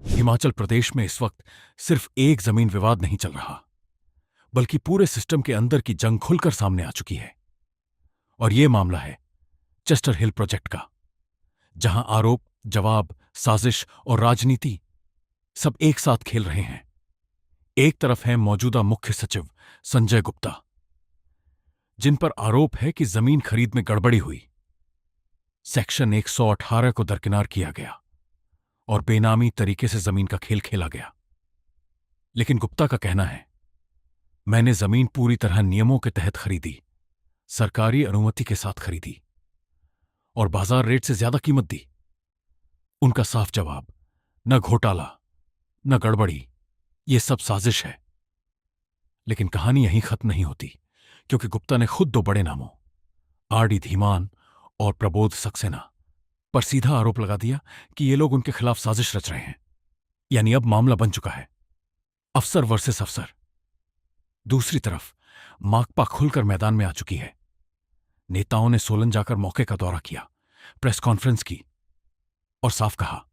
हिमाचल प्रदेश में इस वक्त सिर्फ एक जमीन विवाद नहीं चल रहा, बल्कि पूरे सिस्टम के अंदर की जंग खुलकर सामने आ चुकी है। और यह मामला है चेस्टर हिल प्रोजेक्ट का, जहां आरोप, जवाब, साजिश और राजनीति सब एक साथ खेल रहे हैं। एक तरफ है मौजूदा मुख्य सचिव संजय गुप्ता, जिन पर आरोप है कि जमीन खरीद में गड़बड़ी हुई, सेक्शन 118 को दरकिनार किया गया और बेनामी तरीके से जमीन का खेल खेला गया। लेकिन गुप्ता का कहना है, मैंने जमीन पूरी तरह नियमों के तहत खरीदी, सरकारी अनुमति के साथ खरीदी और बाजार रेट से ज्यादा कीमत दी। उनका साफ जवाब, न घोटाला न गड़बड़ी, ये सब साजिश है। लेकिन कहानी यहीं खत्म नहीं होती, क्योंकि गुप्ता ने खुद दो बड़े नामों आरडी धीमान और प्रबोध सक्सेना पर सीधा आरोप लगा दिया कि ये लोग उनके खिलाफ साजिश रच रहे हैं। यानी अब मामला बन चुका है अफसर वर्सेस अफसर। दूसरी तरफ माकपा खुलकर मैदान में आ चुकी है। नेताओं ने सोलन जाकर मौके का दौरा किया, प्रेस कॉन्फ्रेंस की और साफ कहा,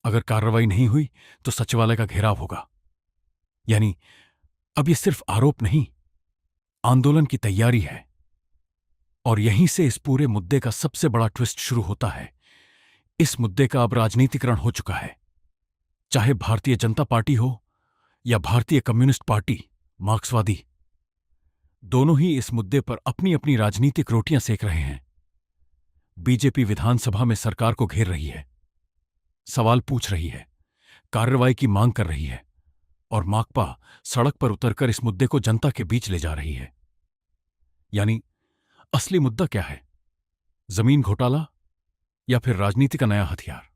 अगर कार्रवाई नहीं हुई तो सचिवालय का घेराव होगा। यानी अब यह सिर्फ आरोप नहीं, आंदोलन की तैयारी है। और यहीं से इस पूरे मुद्दे का सबसे बड़ा ट्विस्ट शुरू होता है। इस मुद्दे का अब राजनीतिकरण हो चुका है। चाहे भारतीय जनता पार्टी हो या भारतीय कम्युनिस्ट पार्टी मार्क्सवादी, दोनों ही इस मुद्दे पर अपनी अपनी राजनीतिक रोटियां सेक रहे हैं। बीजेपी विधानसभा में सरकार को घेर रही है, सवाल पूछ रही है, कार्रवाई की मांग कर रही है, और माकपा सड़क पर उतरकर इस मुद्दे को जनता के बीच ले जा रही है। यानी असली मुद्दा क्या है? जमीन घोटाला या फिर राजनीति का नया हथियार?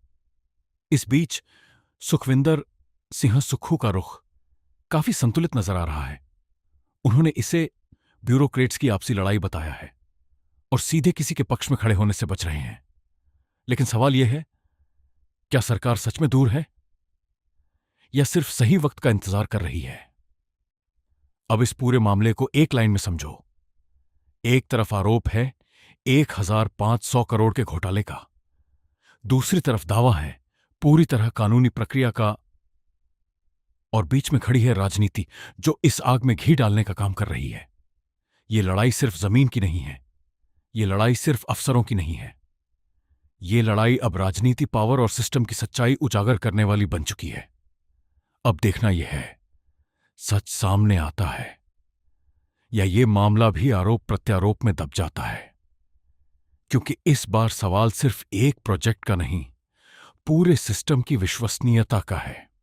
इस बीच सुखविंदर सिंह सुक्खू का रुख काफी संतुलित नजर आ रहा है। उन्होंने इसे ब्यूरोक्रेट्स की आपसी लड़ाई बताया है और सीधे किसी के पक्ष में खड़े होने से बच रहे हैं। लेकिन सवाल यह है, क्या सरकार सच में दूर है या सिर्फ सही वक्त का इंतजार कर रही है? अब इस पूरे मामले को एक लाइन में समझो। एक तरफ आरोप है 1500 करोड़ के घोटाले का, दूसरी तरफ दावा है पूरी तरह कानूनी प्रक्रिया का, और बीच में खड़ी है राजनीति जो इस आग में घी डालने का काम कर रही है। ये लड़ाई सिर्फ जमीन की नहीं है, ये लड़ाई सिर्फ अफसरों की नहीं है। ये लड़ाई अब राजनीति, पावर और सिस्टम की सच्चाई उजागर करने वाली बन चुकी है। अब देखना यह है, सच सामने आता है या ये मामला भी आरोप प्रत्यारोप में दब जाता है। क्योंकि इस बार सवाल सिर्फ एक प्रोजेक्ट का नहीं, पूरे सिस्टम की विश्वसनीयता का है।